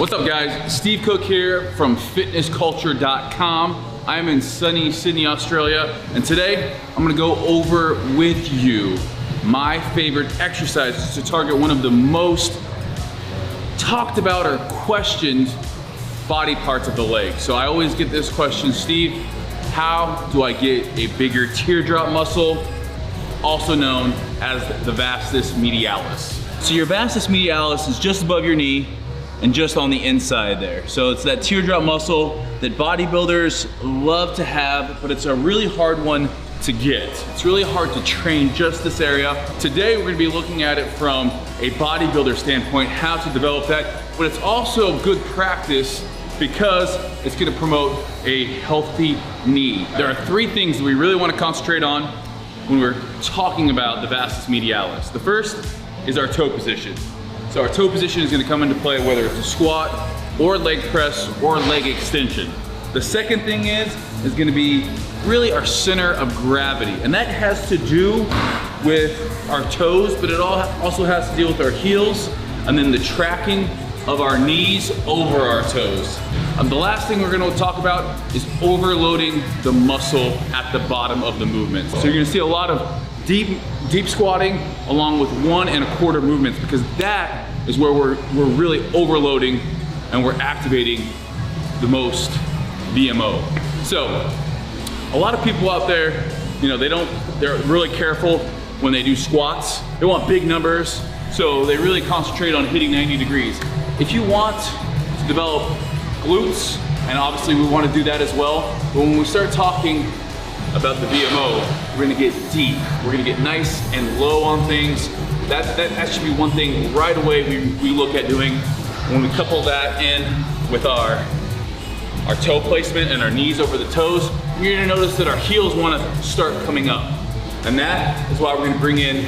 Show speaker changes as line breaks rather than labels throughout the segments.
What's up guys? Steve Cook here from fitnessculture.com. I'm in sunny Sydney, Australia, and today I'm gonna go over with you my favorite exercises to target one of the most talked about or questioned body parts of the leg. So I always get this question, Steve, how do I get a bigger teardrop muscle, also known as the vastus medialis? So your vastus medialis is just above your knee and just on the inside there. So it's that teardrop muscle that bodybuilders love to have, but it's a really hard one to get. It's really hard to train just this area. Today we're gonna be looking at it from a bodybuilder standpoint, how to develop that, but it's also good practice because it's gonna promote a healthy knee. There are three things that we really wanna concentrate on when we're talking about the vastus medialis. The first is our toe position. So our toe position is gonna come into play whether it's a squat or leg press or leg extension. The second thing is gonna be really our center of gravity. And that has to do with our toes, but it also has to deal with our heels and then the tracking of our knees over our toes. The last thing we're gonna talk about is overloading the muscle at the bottom of the movement. So you're gonna see a lot of deep squatting along with 1 1/4 movements, because that is where we're really overloading and we're activating the most VMO. So a lot of people out there, you know, they're really careful when they do squats. They want big numbers, so they really concentrate on hitting 90 degrees. If you want to develop glutes, and obviously we want to do that as well, but when we start talking about the VMO, we're gonna get deep. We're gonna get nice and low on things. That should be one thing right away we look at doing. When we couple that in with our toe placement and our knees over the toes, you're gonna notice that our heels wanna start coming up. And that is why we're gonna bring in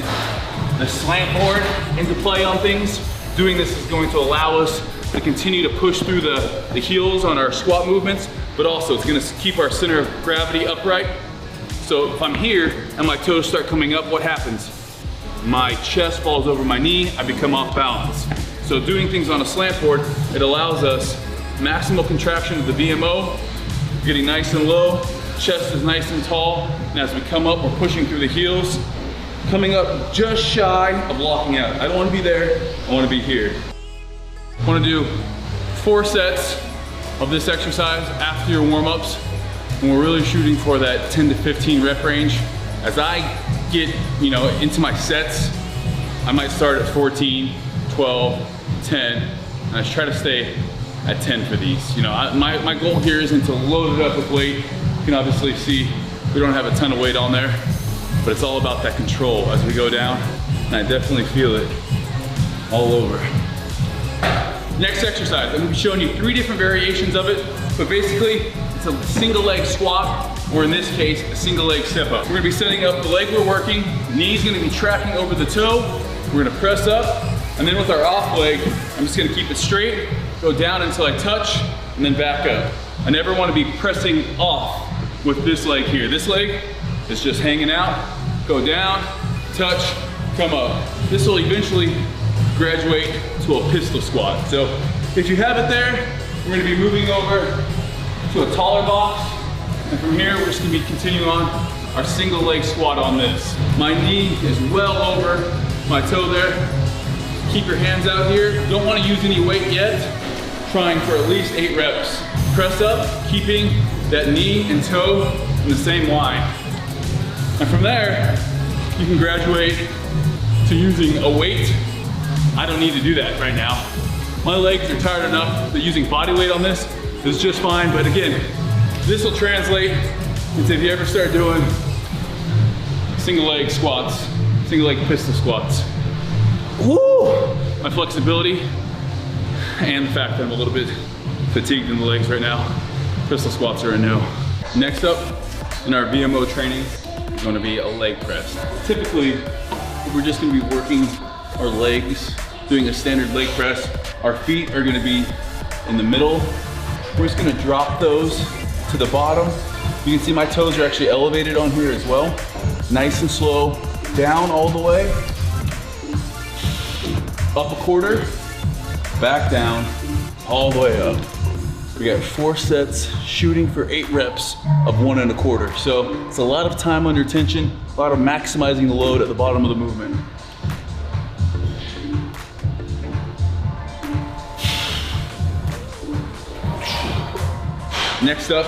the slant board into play on things. Doing this is going to allow us to continue to push through the heels on our squat movements, but also it's gonna keep our center of gravity upright. So if I'm here and my toes start coming up, what happens? My chest falls over my knee, I become off balance. So doing things on a slant board, it allows us maximal contraction of the VMO, getting nice and low, chest is nice and tall, and as we come up, we're pushing through the heels, coming up just shy of locking out. I don't wanna be there, I wanna be here. I wanna do 4 sets of this exercise after your warm-ups, and we're really shooting for that 10 to 15 rep range. As I get, you know, into my sets, I might start at 14, 12, 10, and I try to stay at 10 for these. You know, my goal here isn't to load it up with weight. You can obviously see we don't have a ton of weight on there, but it's all about that control as we go down, and I definitely feel it all over. Next exercise, I'm gonna be showing you 3 different variations of it, but basically it's a single leg squat, or in this case, a single leg step up. We're gonna be setting up the leg we're working, knee's gonna be tracking over the toe, we're gonna press up, and then with our off leg, I'm just gonna keep it straight, go down until I touch, and then back up. I never wanna be pressing off with this leg here. This leg is just hanging out, go down, touch, come up. This will eventually graduate to a pistol squat. So if you have it there, we're gonna be moving over to a taller box. And from here, we're just gonna be continuing on our single leg squat on this. My knee is well over my toe there. Keep your hands out here. Don't wanna use any weight yet. Trying for at least 8 reps. Press up, keeping that knee and toe in the same line. And from there, you can graduate to using a weight. I don't need to do that right now. My legs are tired enough that using body weight on this is just fine, but again, this will translate into if you ever start doing single leg squats, single leg pistol squats. Woo! My flexibility and the fact that I'm a little bit fatigued in the legs right now, pistol squats are a no. Next up in our VMO training is going to be a leg press. Typically, we're just going to be working our legs, doing a standard leg press. Our feet are going to be in the middle. We're just going to drop those to the bottom. You can see my toes are actually elevated on here as well. Nice and slow, down all the way, up a quarter, back down, all the way up. We got 4 sets, shooting for 8 reps of 1 1/4. So it's a lot of time under tension, a lot of maximizing the load at the bottom of the movement. Next up,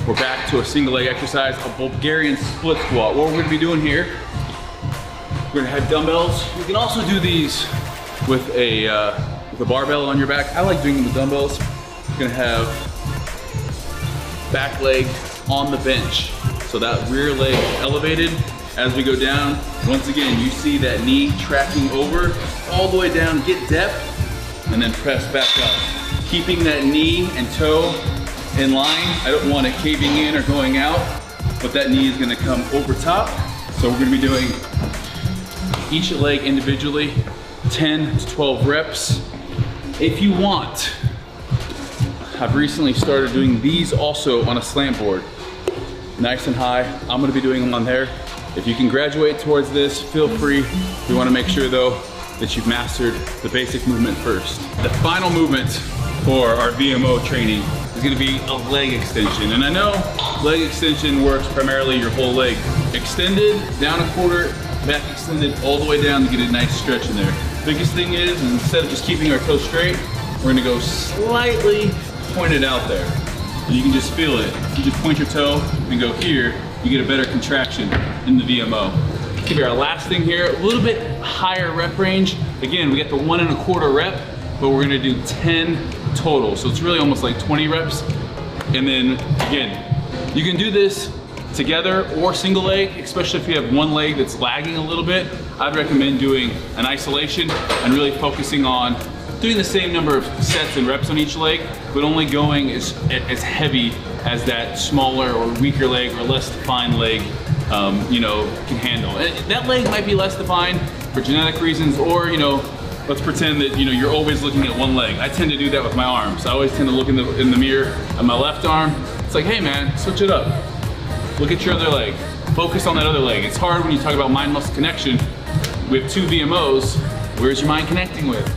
we're back to a single leg exercise, a Bulgarian split squat. What we're gonna be doing here, we're gonna have dumbbells. You can also do these with a barbell on your back. I like doing them with dumbbells. You're gonna have back leg on the bench. So that rear leg elevated as we go down. Once again, you see that knee tracking over all the way down, get depth, and then press back up. Keeping that knee and toe in line. I don't want it caving in or going out, but that knee is gonna come over top. So we're gonna be doing each leg individually, 10 to 12 reps. If you want, I've recently started doing these also on a slant board. Nice and high, I'm gonna be doing them on there. If you can graduate towards this, feel free. We wanna make sure though that you've mastered the basic movement first. The final movement for our VMO training is gonna be a leg extension. And I know leg extension works primarily your whole leg. Extended, down 1/4, back extended all the way down to get a nice stretch in there. Biggest thing is, instead of just keeping our toes straight, we're gonna go slightly pointed out there. And you can just feel it. You just point your toe and go here, you get a better contraction in the VMO. Give you our last thing here, a little bit higher rep range. Again, we got the 1 1/4 rep, but we're gonna do 10 total. So it's really almost like 20 reps. And then again, you can do this together or single leg, especially if you have one leg that's lagging a little bit. I'd recommend doing an isolation and really focusing on doing the same number of sets and reps on each leg, but only going as heavy as that smaller or weaker leg or less defined leg you know, can handle. And that leg might be less defined for genetic reasons, or let's pretend that you're always looking at one leg. I tend to do that with my arms. I always tend to look in the mirror at my left arm. It's like, hey man, switch it up. Look at your other leg. Focus on that other leg. It's hard when you talk about mind-muscle connection. We have 2 VMOs. Where's your mind connecting with?